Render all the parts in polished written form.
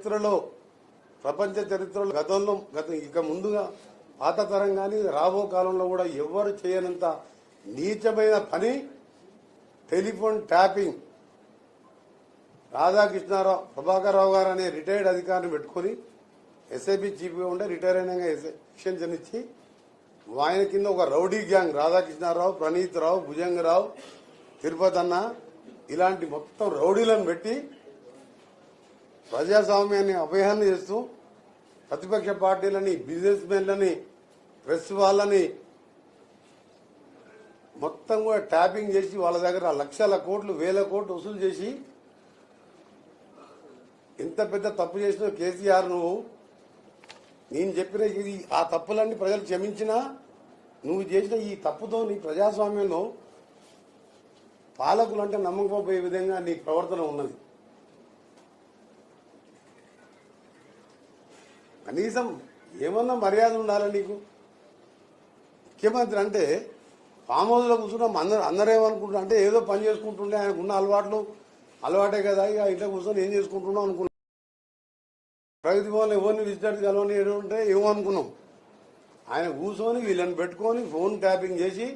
చరిత్రలో ప్రపంచ చరిత్రలో గతంలో ఇక ముందుగా పాత తరం కానీ రాబో కాలంలో కూడా ఎవరు చేయనంత నీచమైన పని టెలిఫోన్ ట్యాపింగ్. రాధాకృష్ణారావు ప్రభాకర్ రావు గారు అనే రిటైర్డ్ అధికారిని పెట్టుకుని ఎస్ఐబి చీఫ్గా ఉండే రిటైర్ అయినాక ఎక్స్టెన్షన్ ఇచ్చి ఆయన కింద ఒక రౌడీ గ్యాంగ్ రాధాకృష్ణారావు, ప్రణీత్ రావు, భుజంగరావు, తిరుపతి అన్న ఇలాంటి మొత్తం రౌడీలను పెట్టి ప్రజాస్వామ్యాన్ని అభయాన్ని చేస్తూ ప్రతిపక్ష పార్టీలని, బిజినెస్ మెన్లని, ప్రెస్ వాళ్ళని మొత్తం కూడా ట్యాపింగ్ చేసి వాళ్ళ దగ్గర లక్షల కోట్లు, వేల కోట్లు వసూలు చేసి ఇంత పెద్ద తప్పు చేసిన కేసీఆర్ నువ్వు, నేను చెప్పిన ఇది ఆ తప్పులన్నీ ప్రజలు క్షమించినా నువ్వు చేసిన ఈ తప్పుతో నీ ప్రజాస్వామ్యంలో పాలకులు అంటే నమ్మకపోయే విధంగా నీ ప్రవర్తన ఉన్నది. కనీసం ఏమన్నా మర్యాద ఉండాలి నీకు. ముఖ్యమంత్రి అంటే ఫామ్ హౌస్లో కూర్చున్నాం, అందరూ ఏమనుకుంటున్నా అంటే ఏదో పని చేసుకుంటుండే, ఆయనకు ఉన్న అలవాటే కదా, ఇక ఇంట్లో కూర్చొని ఏం చేసుకుంటున్నాం అనుకున్నాం. ప్రగతి భవన్ ఎవరిని విజిటర్ కలవని ఉంటే ఏమో అనుకున్నాం. ఆయన కూర్చొని వీళ్ళని పెట్టుకొని ఫోన్ ట్యాపింగ్ చేసి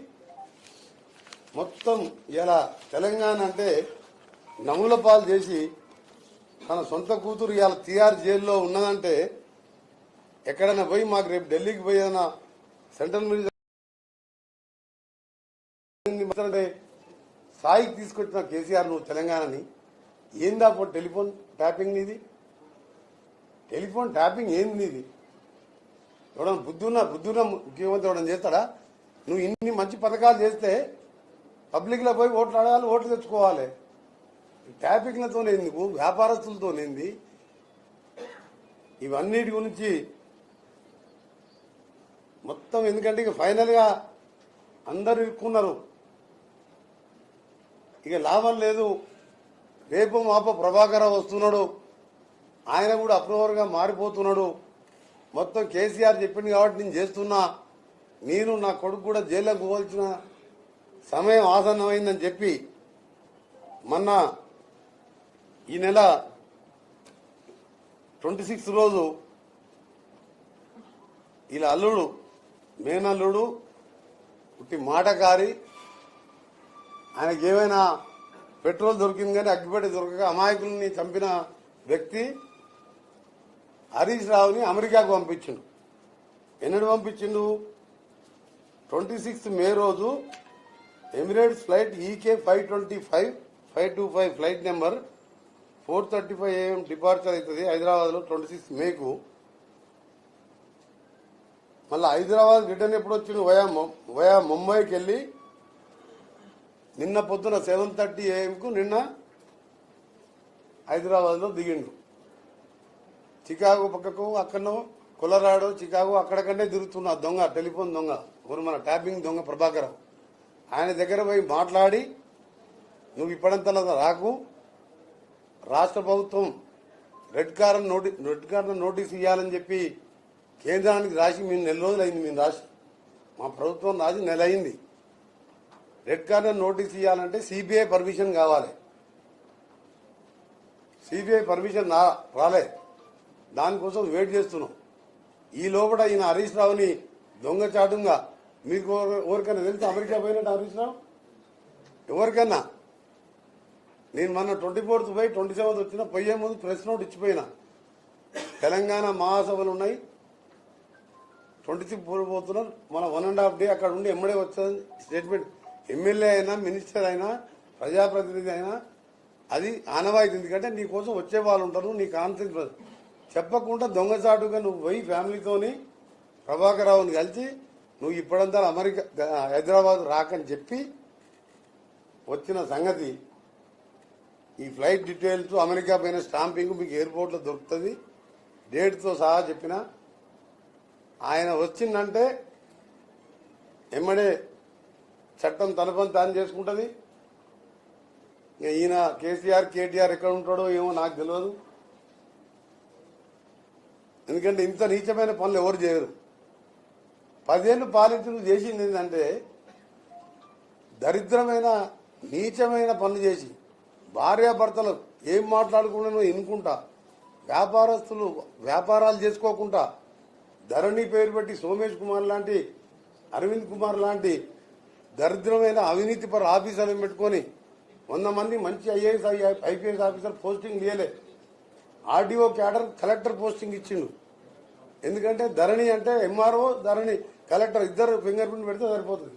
మొత్తం ఇలా తెలంగాణ అంటే నవ్వుల పాలు చేసి తన సొంత కూతురు ఇవాళ తిహార్ జైల్లో ఉన్నదంటే ఎక్కడైనా పోయి మాకు రేపు ఢిల్లీకి పోయి ఏదైనా సెంట్రల్ మినిస్టర్ స్థాయికి తీసుకొచ్చిన కేసీఆర్ నువ్వు తెలంగాణని ఏందా టెలిఫోన్ ట్యాపింగ్ ఇది? టెలిఫోన్ ట్యాపింగ్ ఏంది ఇది? ఎవడన్నా బుద్ధున్న ముఖ్యమంత్రి ఎవడన్నా చేస్తాడా? నువ్వు ఇన్ని మంచి పథకాలు చేస్తే పబ్లిక్లో పోయి ఓట్లు అడగాలి, ఓట్లు తెచ్చుకోవాలి. ట్యాపింగ్లతోనేందుకు, వ్యాపారస్తులతోనేంది? ఇవన్నిటి గురించి మొత్తం ఎందుకంటే ఇక ఫైనల్గా అందరూ ఇరుక్కున్నారు, ఇక లాభం లేదు. రేపు మాప ప్రభాకర్ వస్తున్నాడు, ఆయన కూడా అప్రూవర్గా మారిపోతున్నాడు. మొత్తం కేసీఆర్ చెప్పింది కాబట్టి నేను చేస్తున్నా, నేను నా కొడుకు కూడా జైల్లోకి పోవాల్సిన సమయం ఆసన్నమైందని చెప్పి మొన్న ఈ నెల 26 రోజు ఇలా అల్లుడు మేనల్లుడు పుట్టి మాటకారి, ఆయనకి ఏమైనా పెట్రోల్ దొరికింది కానీ అగ్గిపెట్టి దొరకక అమాయకుల్ని చంపిన వ్యక్తి హరీష్ రావుని అమెరికాకు పంపించిండు. ఎన్నడు పంపించిండు? 26 మే రోజు Emirates flight EK 525 flight number 4:35 AM departure అవుతుంది హైదరాబాద్లో 26 మేకు. మళ్ళీ హైదరాబాద్ రిటర్న్ ఎప్పుడు వచ్చిండు? వయా ముంబైకి వెళ్ళి నిన్న పొద్దున 7:30 AM నిన్న హైదరాబాద్లో దిగిండు. చికాగో పక్కకు అక్కడనో కొలరాడో చికాగో అక్కడకంటే తిరుగుతున్న దొంగ, టెలిఫోన్ దొంగ, మన ట్యాపింగ్ దొంగ ప్రభాకర్ ఆయన దగ్గర పోయి మాట్లాడి నువ్వు ఇప్పుడంతలా రాకు, రాష్ట్ర ప్రభుత్వం రెడ్ కార్నర్ నోటీస్ ఇవ్వాలని చెప్పి కేంద్రానికి రాసి మేము నెల రోజులు అయింది, మేము రాసి మా ప్రభుత్వం రాసి నెల అయింది. రెడ్ కార్నర్ నోటీస్ ఇవ్వాలంటే సిబిఐ పర్మిషన్ కావాలి. సిబిఐ పర్మిషన్ రాలే, దానికోసం వెయిట్ చేస్తున్నాం. ఈ లోపల ఈయన హరీష్ రావుని దొంగచాటుగా, మీకు ఎవరికైనా తెలిసి అమెరికా పోయినట్టు హరీష్ రావు ఎవరికైనా? నేను మొన్న 24th పోయి 27th వచ్చిన, పోయే ముందు ప్రెస్ నోట్ ఇచ్చిపోయినా. తెలంగాణ మహాసభలు ఉన్నాయి, 26 పోతున్నారు. మన 1.5 day అక్కడ ఉండి ఎమ్మడే వచ్చేది స్టేట్మెంట్. ఎమ్మెల్యే అయినా, మినిస్టర్ అయినా, ప్రజాప్రతినిధి అయినా అది ఆనవాయితీ. ఎందుకంటే నీ కోసం వచ్చే వాళ్ళు ఉంటారు, నీ కాన్ఫిడెన్స్ చెప్పకుండా దొంగచాటుగా నువ్వు పోయి ఫ్యామిలీతోని ప్రభాకర్ రావుని కలిసి నువ్వు ఇప్పుడంతా అమెరికా హైదరాబాద్ రాకని చెప్పి వచ్చిన సంగతి. ఈ ఫ్లైట్ డీటెయిల్స్, అమెరికా పైన స్టాంపింగ్ మీకు ఎయిర్పోర్ట్లో దొరుకుతుంది, డేట్తో సహా చెప్పిన. ఆయన వచ్చిందంటే ఎమ్మడే చట్టం తన పని తాను చేసుకుంటుంది. ఈయన కేటీఆర్ ఎక్కడ ఉంటాడో ఏమో నాకు తెలియదు. ఎందుకంటే ఇంత నీచమైన పనులు ఎవరు చేయరు. 10 ఏళ్ళు పాలించి నువ్వు చేసింది ఏంటంటే దరిద్రమైన నీచమైన పనులు చేసి భార్యాభర్తలు ఏం మాట్లాడుకున్నానో ఎన్నుకుంటా వ్యాపారస్తులు వ్యాపారాలు చేసుకోకుండా ధరణి పేరు పెట్టి సోమేష్ కుమార్ లాంటి అరవింద్ కుమార్ లాంటి దరిద్రమైన అవినీతి పర ఆఫీసర్లను పెట్టుకొని 100 మంది మంచి ఐఏఎస్ ఐపీఎస్ ఆఫీసర్ పోస్టింగ్ ఇవ్వలే. ఆర్డీఓ క్యాడర్ కలెక్టర్ పోస్టింగ్ ఇచ్చిండు. ఎందుకంటే ధరణి అంటే ఎంఆర్ఓ ధరణి కలెక్టర్ ఇద్దరు ఫింగర్ ప్రింట్ పెడితే సరిపోతుంది.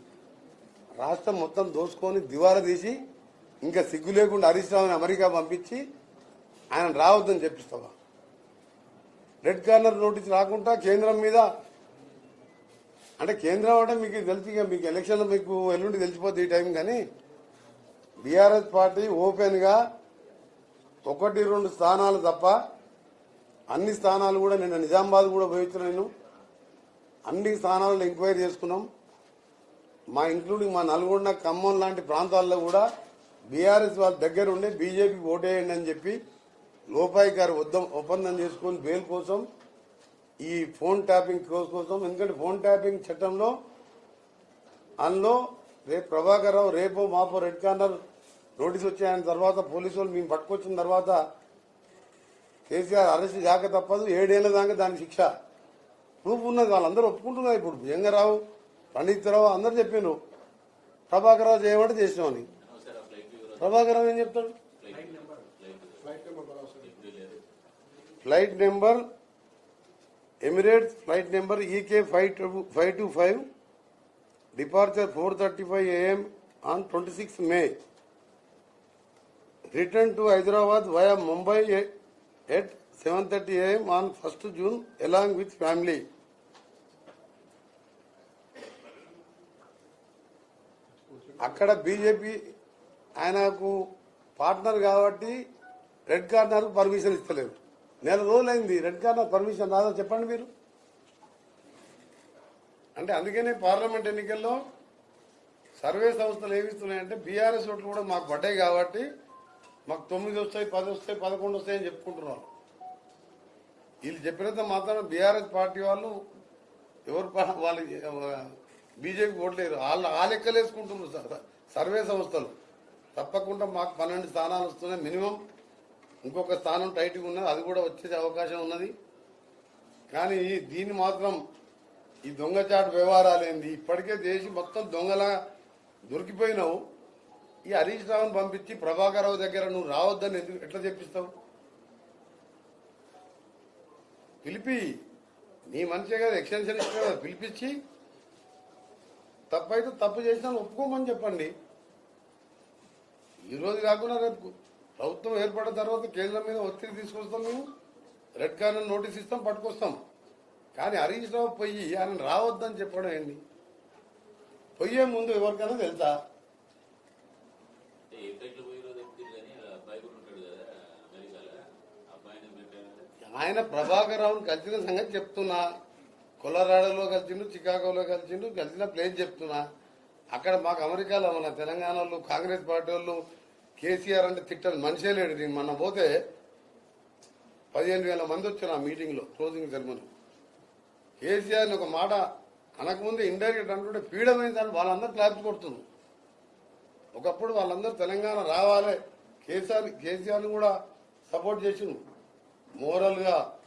రాష్ట్రం మొత్తం దోసుకొని దివాలా తీసి ఇంకా సిగ్గు లేకుండా హరీష్ రావుని అమెరికా పంపించి ఆయన రావద్దని చెప్పిస్తావా? రెడ్ కార్నర్ నోటీస్ రాకుండా కేంద్రం మీద అంటే కేంద్రం అంటే మీకు తెలిసి మీకు ఎలక్షన్లో మీకు ఎల్లుండి తెలిసిపోద్ది ఈ టైం. కానీ బీఆర్ఎస్ పార్టీ ఓపెన్ గా 1-2 స్థానాలు తప్ప అన్ని స్థానాలు కూడా నిన్న నిజామాబాద్ కూడా పోయించిన నేను అన్ని స్థానాలను ఎంక్వైరీ చేసుకున్నాం. మా ఇంక్లూడింగ్ మా నల్గొండ ఖమ్మం లాంటి ప్రాంతాల్లో కూడా బీఆర్ఎస్ వాళ్ళ దగ్గర ఉండే బీజేపీకి ఓటేయండి అని చెప్పి లోపాయి గారు ఒప్పందం చేసుకుని బెయిల్ కోసం ఈ ఫోన్ ట్యాపింగ్ కోసం. ఎందుకంటే ఫోన్ ట్యాపింగ్ చట్టంలో అందులో రేపు ప్రభాకర్ రావు రేపో మాపో రెడ్ కార్నర్ నోటీస్ వచ్చాయని తర్వాత పోలీసు వాళ్ళు మేము పట్టుకొచ్చిన తర్వాత కేసీఆర్ అరెస్ట్ కాక తప్పదు. 7 ఏళ్ల దాకా దాని శిక్ష ప్రూఫ్ ఉన్నది. వాళ్ళందరూ ఒప్పుకుంటున్నారు. ఇప్పుడు భుజంగరావు పండిత్ రావు అందరూ చెప్పాను ప్రభాకర్ రావు చేయమంటే చేసినామని. ప్రభాకర్ రావు ఏం చెప్తాడు? Flight number Emirates flight number EK 525 departure 4:35 AM on 26 May. Return to Hyderabad via Mumbai at 7:30 AM on 1st June along with family. అక్కడ బీజేపీ ఆయనకు పార్ట్నర్ కాబట్టి రెడ్ కార్నర్ పర్మిషన్ ఇస్తలేరు. నెల రోజులైంది రెడ్ కార్నర్ పర్మిషన్ రాదా చెప్పండి మీరు? అంటే అందుకనే పార్లమెంట్ ఎన్నికల్లో సర్వే సంస్థలు ఏమిస్తున్నాయంటే బీఆర్ఎస్ ఓట్లు కూడా మాకు పడ్డాయి కాబట్టి మాకు 9 వస్తాయి 10 వస్తాయి 11 వస్తాయని చెప్పుకుంటున్నారు. వీళ్ళు చెప్పినంత మాత్రం బీఆర్ఎస్ పార్టీ వాళ్ళు ఎవరు వాళ్ళు బీజేపీ ఓట్లేరు. ఆ లెక్కలు వేసుకుంటున్నారు సర్వే సంస్థలు. తప్పకుండా మాకు 12 స్థానాలు వస్తున్నాయి మినిమం. ఇంకొక స్థానం టైట్గా ఉన్నది, అది కూడా వచ్చే అవకాశం ఉన్నది. కానీ దీన్ని మాత్రం ఈ దొంగచాటు వ్యవహారాలు ఏంది? ఇప్పటికే దేశం మొత్తం దొంగలా దొరికిపోయినావు. ఈ హరీష్ రావును పంపించి ప్రభాకర్ రావు దగ్గర నువ్వు రావద్దని ఎందుకు ఎట్లా చెప్పిస్తావు? పిలిపి నీ మనిషే కదా, ఎక్స్టెన్షన్ ఇస్తే కదా, పిలిపించి తప్పైతే తప్పు చేసినా ఒప్పుకోమని చెప్పండి. ఈ రోజు కాకుండా రేపు ప్రభుత్వం ఏర్పడిన తర్వాత కేంద్రం మీద ఒత్తిడి తీసుకొస్తాం. మేము రెడ్ కార్నర్ నోటీస్ ఇస్తాం, పట్టుకొస్తాం. కానీ హరీష్ రావు పోయి ఆయన రావద్దని చెప్పడం ఏంటి? పోయే ముందు ఎవరికైనా తెలుసా? ఆయన ప్రభాకర్ రావును కలిసిన సంగతి చెప్తున్నా. కొలరాడోలో కలిసిండు, చికాగోలో కలిసిన ప్లేస్ చెప్తున్నా. అక్కడ మాకు అమెరికాలో మన తెలంగాణ వాళ్ళు కాంగ్రెస్ పార్టీ వాళ్ళు కేసీఆర్ అంటే తిట్టని మనిషే లేడు. నేను మొన్న పోతే 15,000 మంది వచ్చారు ఆ మీటింగ్లో క్లోజింగ్ సెరమనీ. కేసీఆర్ని ఒక మాట అనకముందే ఇండైరెక్ట్ అంటుంటే పీడమైందని వాళ్ళందరూ క్లాప్స్ కొడుతున్నారు. ఒకప్పుడు వాళ్ళందరూ తెలంగాణ రావాలి, కేసీఆర్ని కూడా సపోర్ట్ చేసిండు. మోరల్గా